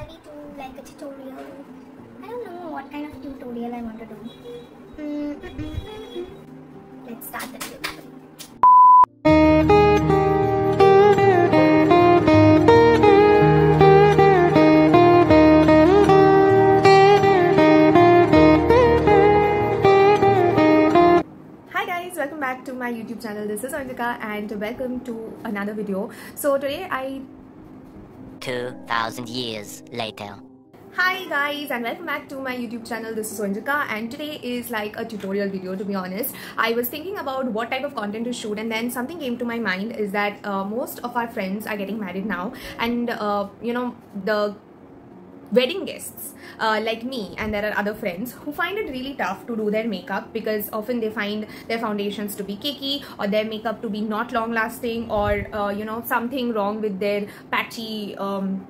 I'll be doing like a tutorial. I don't know what kind of tutorial I want to do. Let's start the video. Welcome back to my YouTube channel. This is Oindrika and welcome to another video. So today 2,000 years later. Hi guys, and welcome back to my YouTube channel. This is Oindrika and today is like a tutorial video, to be honest. I was thinking about what type of content to shoot, and then something came to my mind is that most of our friends are getting married now, and you know, the wedding guests like me, and there are other friends who find it really tough to do their makeup because often they find their foundations to be cakey or their makeup to be not long lasting, or you know, something wrong with their patchy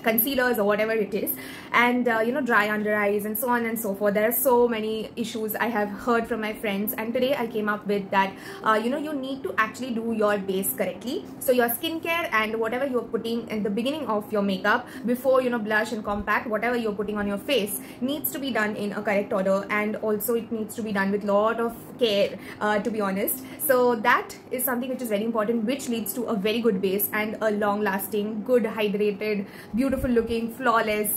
concealers or whatever it is, and you know, dry under eyes and so on and so forth. There are so many issues I have heard from my friends, and today I came up with that you know, you need to actually do your base correctly. So your skincare and whatever you're putting in the beginning of your makeup, before, you know, blush and compact, whatever you're putting on your face, needs to be done in a correct order, and also it needs to be done with lot of care, to be honest. So that is something which is very important, which leads to a very good base and a long lasting, good hydrated, beautiful looking, flawless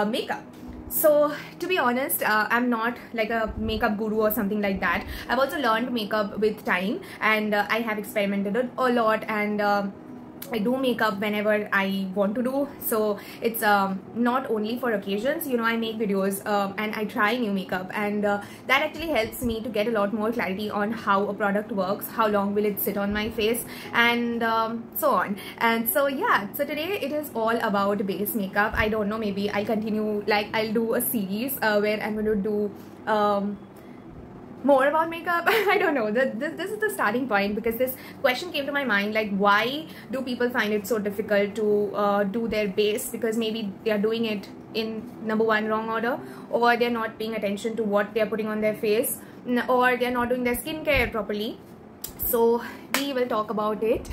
makeup. So to be honest, I'm not like a makeup guru or something like that. I've also learned makeup with time, and I have experimented a lot, and I do makeup whenever I want to do. So it's not only for occasions, you know, I make videos and I try new makeup, and that actually helps me to get a lot more clarity on how a product works, how long will it sit on my face, and so on. And so yeah, so today it is all about base makeup. I don't know, maybe I'll continue, like I'll do a series where I'm going to do more about makeup. I don't know. This is the starting point, because this question came to my mind, like, why do people find it so difficult to do their base? Because maybe they are doing it in number one wrong order, or they're not paying attention to what they're putting on their face, or they're not doing their skincare properly. So we will talk about it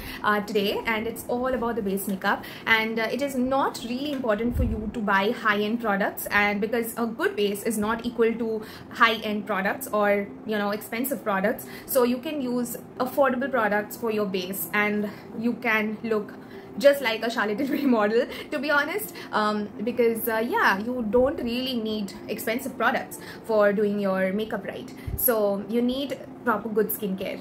today, and it's all about the base makeup. And it is not really important for you to buy high-end products, and because a good base is not equal to high-end products or, you know, expensive products. So you can use affordable products for your base, and you can look just like a Charlotte Tilbury model, to be honest, because yeah, you don't really need expensive products for doing your makeup right. So you need proper good skincare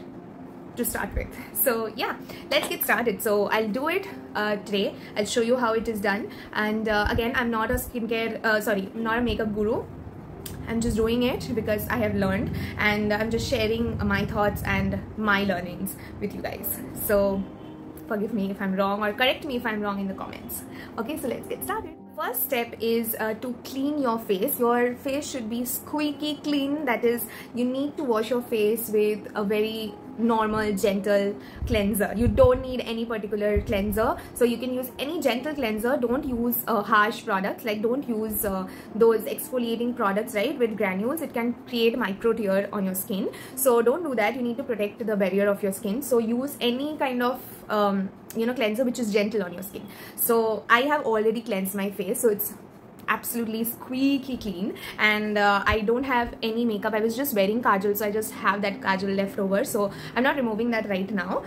to start with. So yeah, let's get started. So I'll do it today. I'll show you how it is done, and again, I'm not a skincare I'm not a makeup guru. I'm just doing it because I have learned, and I'm just sharing my thoughts and my learnings with you guys. So forgive me if I'm wrong, or correct me if I'm wrong in the comments. Okay, so let's get started. First step is to clean your face. Your face should be squeaky clean. That is, you need to wash your face with a very normal, gentle cleanser. You don't need any particular cleanser, so you can use any gentle cleanser. Don't use harsh products, like don't use those exfoliating products, right, with granules. It can create micro tear on your skin, so don't do that. You need to protect the barrier of your skin, so use any kind of you know, cleanser which is gentle on your skin. So I have already cleansed my face, so it's absolutely squeaky clean, and I don't have any makeup. I was just wearing kajal, so I just have that kajal left over, so I'm not removing that right now.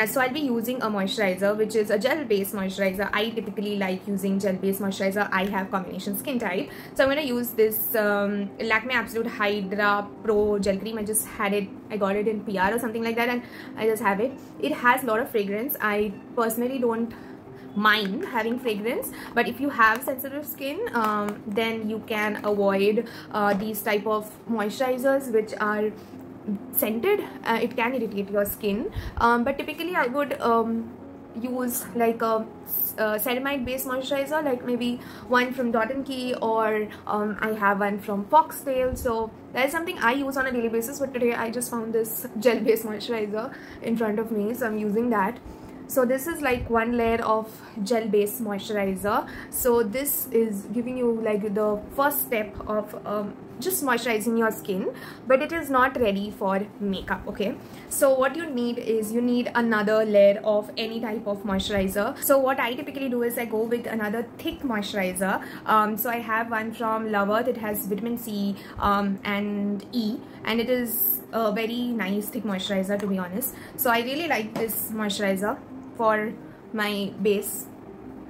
So I'll be using a moisturizer, which is a gel based moisturizer. I typically like using gel based moisturizer. I have combination skin type, so I'm going to use this Lakme Absolute Hydra Pro gel cream. I just had it, I got it in PR or something like that, and I just have it. It has a lot of fragrance. I personally don't mind having fragrance, but if you have sensitive skin, then you can avoid these type of moisturizers which are scented. It can irritate your skin, but typically I would use like a ceramide based moisturizer, like maybe one from Dot & Key, or I have one from Foxtail. So that is something I use on a daily basis, but today I just found this gel based moisturizer in front of me, so I'm using that. So this is like one layer of gel based moisturizer. So this is giving you like the first step of just moisturizing your skin, but it is not ready for makeup. Okay, so what you need is you need another layer of any type of moisturizer. So what I typically do is I go with another thick moisturizer. So I have one from Lover. It has vitamin C and E, and it is a very nice thick moisturizer, to be honest. So I really like this moisturizer for my base.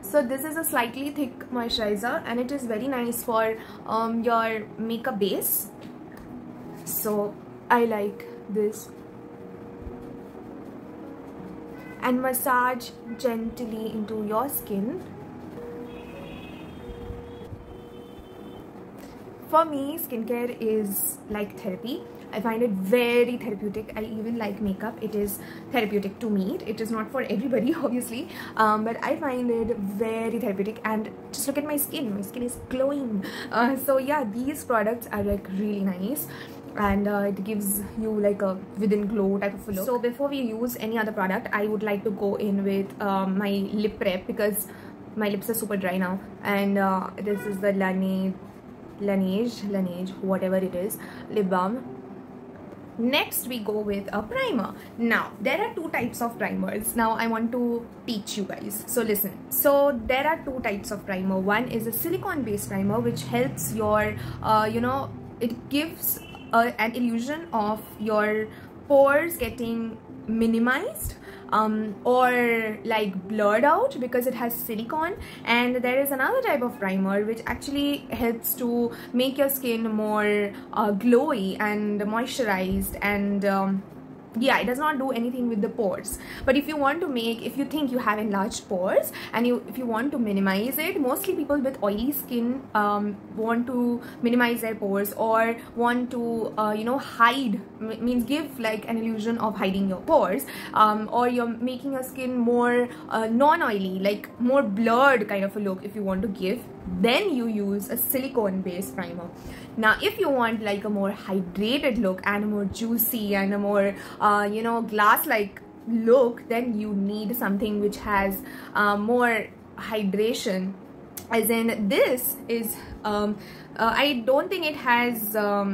So this is a slightly thick moisturizer, and it is very nice for your makeup base. So I like this. And massage gently into your skin. For me, skincare is like therapy. I find it very therapeutic. I even like makeup. It is therapeutic to me. It is not for everybody, obviously, but I find it very therapeutic. And just look at my skin. My skin is glowing. So yeah, these products are like really nice, and it gives you like a within glow type of a look. So before we use any other product, I would like to go in with my lip prep, because my lips are super dry now. And this is the Laneige, whatever it is, lip balm. Next we go with a primer. Now there are two types of primers. Now I want to teach you guys, so listen. So there are two types of primer. One is a silicone based primer, which helps your it gives an illusion of your pores getting minimized or like blurred out, because it has silicone. And there is another type of primer which actually helps to make your skin more glowy and moisturized, and yeah, it does not do anything with the pores. But if you want to if you think you have enlarged pores and if you want to minimize it, mostly people with oily skin want to minimize their pores, or want to hide, means give like an illusion of hiding your pores, or you're making your skin more non-oily, like more blurred kind of a look if you want to give, then you use a silicone based primer. Now if you want like a more hydrated look and a more juicy and a more glass like look, then you need something which has more hydration. As in, this is I don't think it has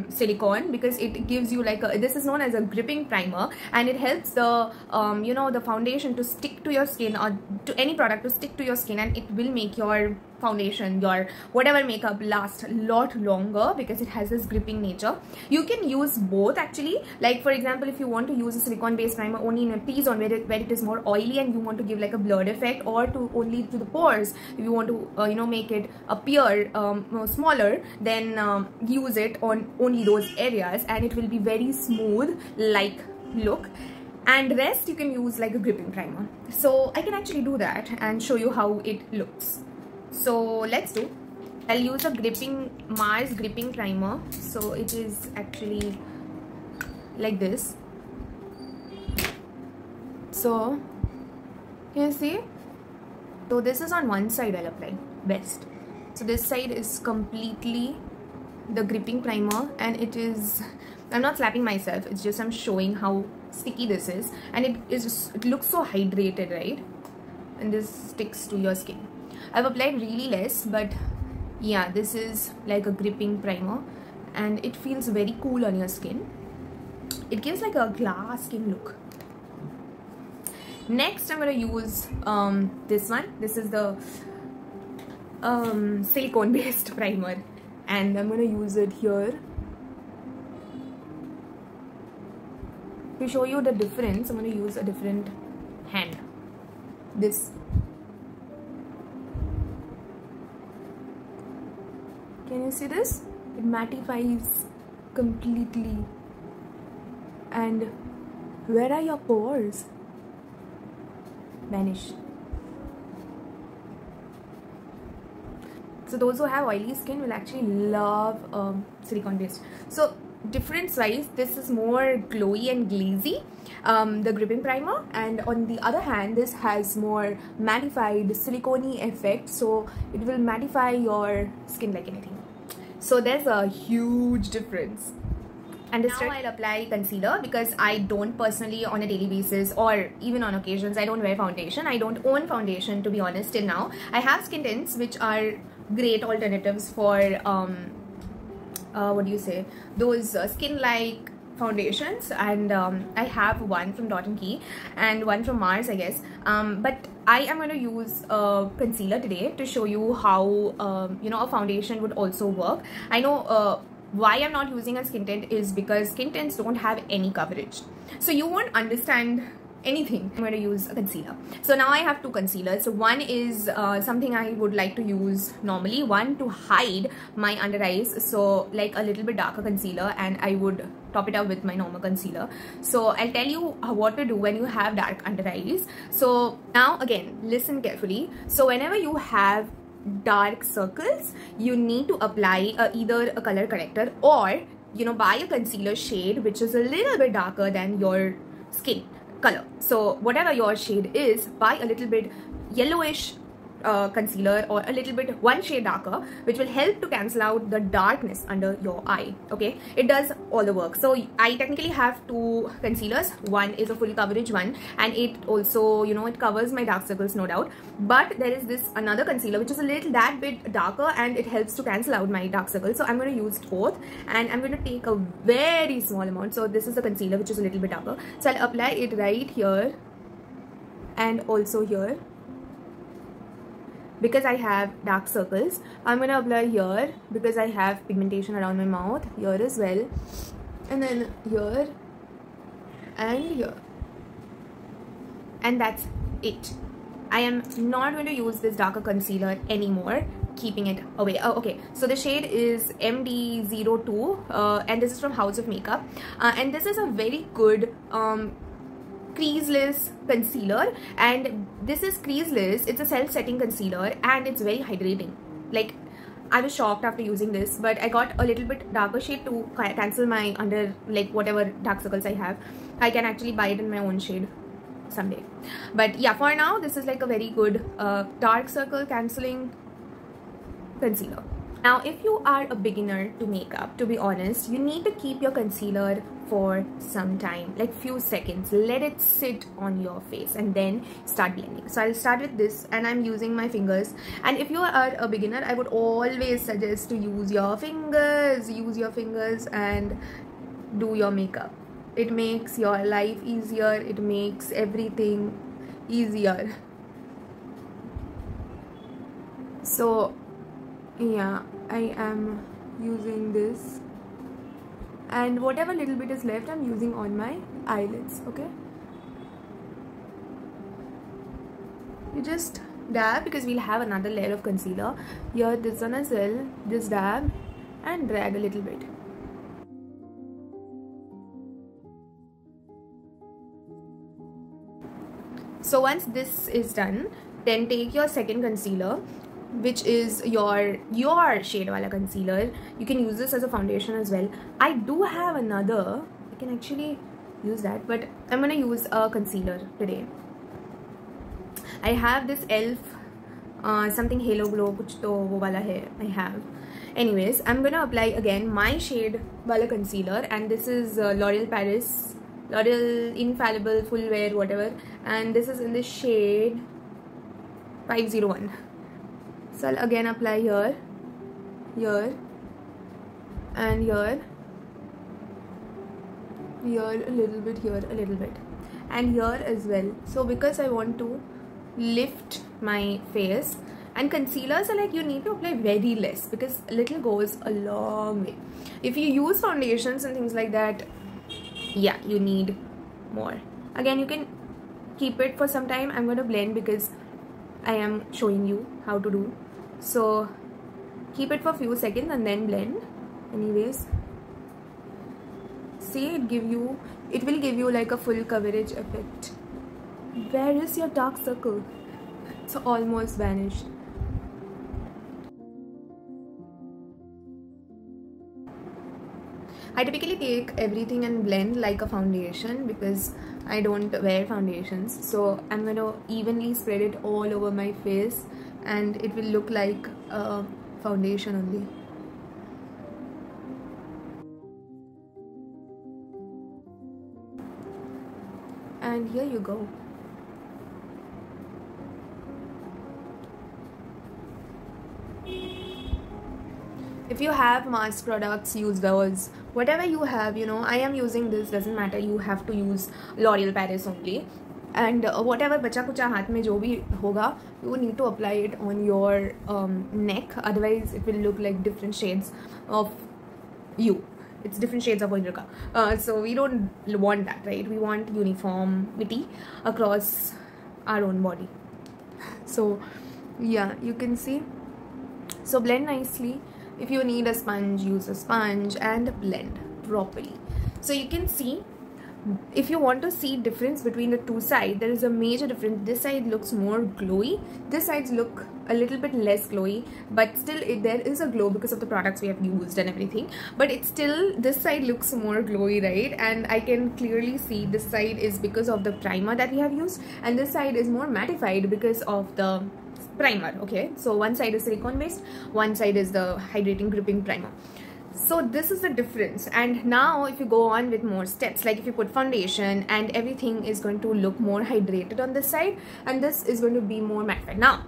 silicone, because it gives you like this is known as a gripping primer, and it helps the the foundation to stick to your skin, or to any product to stick to your skin, and it will make your foundation, your whatever makeup, last a lot longer, because it has this gripping nature. You can use both actually. Like for example, if you want to use a silicone based primer only in a T-zone where it is more oily and you want to give like a blurred effect, or to only to the pores, if you want to make it appear smaller, then use it on only those areas, and it will be very smooth like look. And rest you can use like a gripping primer. So I can actually do that and show you how it looks. So let's do. I'll use a Mars gripping primer. So it is actually like this. So can you see? So this is on one side I'll apply best. So this side is completely the gripping primer, and it is, I'm not slapping myself, it's just I'm showing how sticky this is, and it looks so hydrated, right? And this sticks to your skin. I've applied really less, but yeah, this is like a gripping primer, and it feels very cool on your skin. It gives like a glass skin look. Next I'm going to use this one. This is the silicone based primer, and I'm going to use it here to show you the difference. I'm going to use a different hand. This. Can you see this? It mattifies completely. And where are your pores? Vanish. So those who have oily skin will actually love silicone based. So difference wise, this is more glowy and glazy, the gripping primer, and on the other hand this has more mattified silicone-y effect, so it will mattify your skin like anything. So there's a huge difference. Now I'll apply concealer because I don't personally on a daily basis or even on occasions I don't wear foundation. I don't own foundation, to be honest, till now. I have skin tints which are great alternatives for what do you say, those skin like foundations, and I have one from Dot & Key and one from Mars, I guess, but I am going to use concealer today to show you how you know, a foundation would also work. I know why I'm not using a skin tint is because skin tints don't have any coverage, so you won't understand anything. I'm going to use a concealer. So now I have two concealers. So one is something I would like to use normally, one to hide my under eyes, so like a little bit darker concealer, and I would top it up with my normal concealer. So I'll tell you what to do when you have dark under eyes. So now again, listen carefully. So whenever you have dark circles, you need to apply either a color corrector or, you know, buy a concealer shade which is a little bit darker than your skin color. So whatever your shade is, buy a little bit yellowish concealer or a little bit one shade darker, which will help to cancel out the darkness under your eye. Okay, it does all the work. So I technically have two concealers. One is a full coverage one, and it also, you know, it covers my dark circles, no doubt, but there is this another concealer which is a little that bit darker and it helps to cancel out my dark circles. So I'm going to use both, and I'm going to take a very small amount. So this is the concealer which is a little bit darker, so I'll apply it right here and also here. Because I have dark circles, I'm going to apply here because I have pigmentation around my mouth, here as well, and then here and here, and that's it. I am not going to use this darker concealer anymore, keeping it away. Oh, okay, so the shade is MD02 and this is from House of Makeup, and this is a very good creaseless concealer, and this is creaseless. It's a self-setting concealer and it's very hydrating. Like, I was shocked after using this, but I got a little bit darker shade to cancel my under, like, whatever dark circles I have. I can actually buy it in my own shade someday, but yeah, for now this is like a very good dark circle cancelling concealer. Now, if you are a beginner to makeup, to be honest, you need to keep your concealer for some time, like few seconds. Let it sit on your face and then start blending. So I'll start with this, and I'm using my fingers. And if you are a beginner, I would always suggest to use your fingers. Use your fingers and do your makeup. It makes your life easier. It makes everything easier. So yeah, I am using this, and whatever little bit is left I'm using on my eyelids. Okay, you just dab because we'll have another layer of concealer here. This one as well. Just dab and drag a little bit. So once this is done, then take your second concealer, which is your shade wala concealer. You can use this as a foundation as well. I do have another, I can actually use that, but I'm gonna use a concealer today. I have this ELF something Halo Glow, kuch to wo wala hai I have. Anyways, I'm gonna apply again my shade wala concealer, and this is L'Oreal Paris, L'Oreal Infallible Full Wear whatever, and this is in the shade 501. So I'll again apply here, here, and here, here a little bit, here a little bit, and here as well. So because I want to lift my face, and concealers are like, you need to apply very less because little goes a long way. If you use foundations and things like that, yeah, you need more. Again, you can keep it for some time. I'm going to blend because I am showing you how to do. So keep it for a few seconds and then blend. Anyways, see, it will give you like a full coverage effect. Where is your dark circle? It's almost vanished. I typically take everything and blend like a foundation because I don't wear foundations. So I'm going to evenly spread it all over my face, and it will look like a foundation only. and here you go. If you have mass products, use those. Whatever you have, you know, I am using this, doesn't matter, you have to use L'Oreal Paris only. And whatever bacha kucha haath mein jo bhi hoga, you need to apply it on your neck, otherwise it will look like different shades of you. It's different shades of Oindrika. So we don't want that, right? We want uniformity across our own body. So yeah, you can see. So blend nicely. If you need a sponge, use a sponge and blend properly. So you can see, if you want to see difference between the two sides, there is a major difference. This side looks more glowy, this side look a little bit less glowy, but still there is a glow because of the products we have used and everything, but it's still, this side looks more glowy, right? And I can clearly see this side is because of the primer that we have used, and this side is more mattified because of the primer. Okay, so one side is silicone based, one side is the hydrating gripping primer. So this is the difference. And now if you go on with more steps, like if you put foundation, and everything is going to look more hydrated on this side, and this is going to be more mattified. Now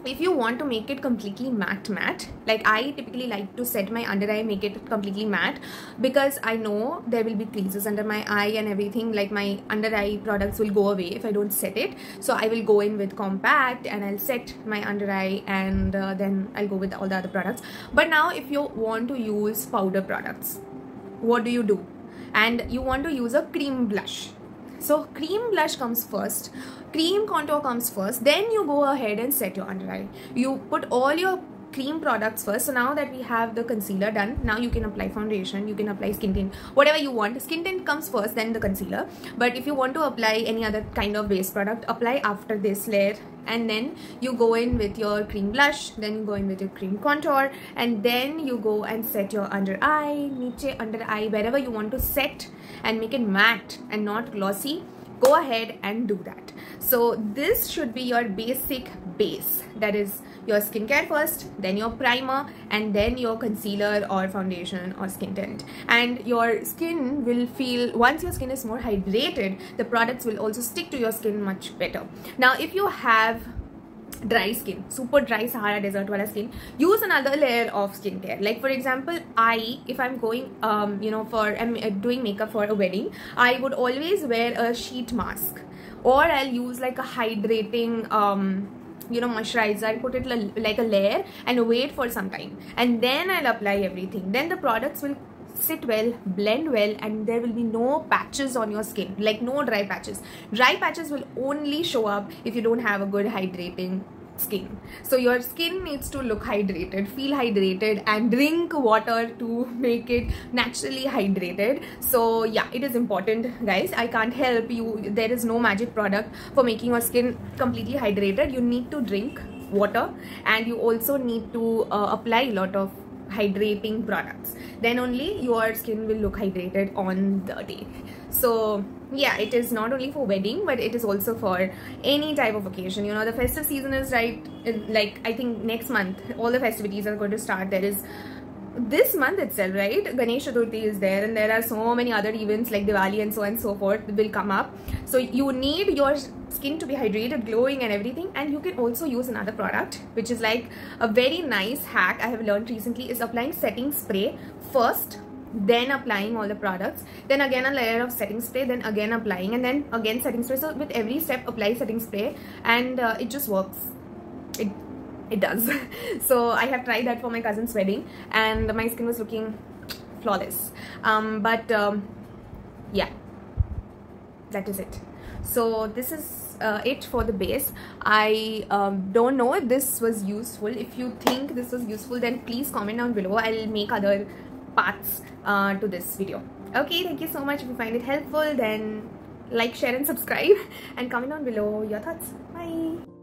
if you want to make it completely matte, like I typically like to set my under eye, make it completely matte, because I know there will be creases under my eye and everything, like my under eye products will go away if I don't set it. So I will go in with compact and I'll set my under eye, and then I'll go with all the other products. But now if you want to use powder products, what do? And you want to use a cream blush. So cream blush comes first, cream contour comes first, then you go ahead and set your under eye. You put all your cream products first. So now that we have the concealer done, now you can apply foundation, you can apply skin tint, whatever you want. Skin tint comes first, then the concealer. But if you want to apply any other kind of base product, apply after this layer, and then you go in with your cream blush, then you go in with your cream contour, and then you go and set your under eye, niche under eye, wherever you want to set and make it matte and not glossy. Go ahead and do that. So this should be your basic base, that is your skincare first, then your primer, and then your concealer or foundation or skin tint. And your skin will feel, once your skin is more hydrated, the products will also stick to your skin much better. Now if you have dry skin, super dry Sahara desert wala skin, use another layer of skincare. Like for example, if I'm going you know, I'm doing makeup for a wedding, I would always wear a sheet mask, or I'll use like a hydrating you know, moisturizer. I'll put it like a layer and wait for some time, and then I'll apply everything. Then the products will sit well, blend well, and there will be no patches on your skin, like no dry patches. Dry patches will only show up if you don't have a good hydrating skin. So your skin needs to look hydrated, feel hydrated, and drink water to make it naturally hydrated. So yeah, it is important, guys. I can't help you. There is no magic product for making your skin completely hydrated. You need to drink water, and you also need to apply a lot of hydrating products. Then only your skin will look hydrated on the day. So yeah, it is not only for wedding, but it is also for any type of occasion. You know, the festive season is right in, like, I think next month all the festivities are going to start. There is this month itself, right? Ganesh Chaturthi is there, and there are so many other events like Diwali and so on and so forth will come up. So you need your skin to be hydrated, glowing and everything. And you can also use another product, which is like a very nice hack I have learned recently, is applying setting spray first, then applying all the products, then again a layer of setting spray, then again applying, and then again setting spray. So with every step apply setting spray, and it just works. It does. So I have tried that for my cousin's wedding, and my skin was looking flawless. Yeah, that is it. So this is it for the base. I don't know if this was useful. If you think this was useful, then please comment down below. I'll make other parts to this video. Okay, thank you so much. If you find it helpful, then like, share and subscribe, and comment down below your thoughts. Bye.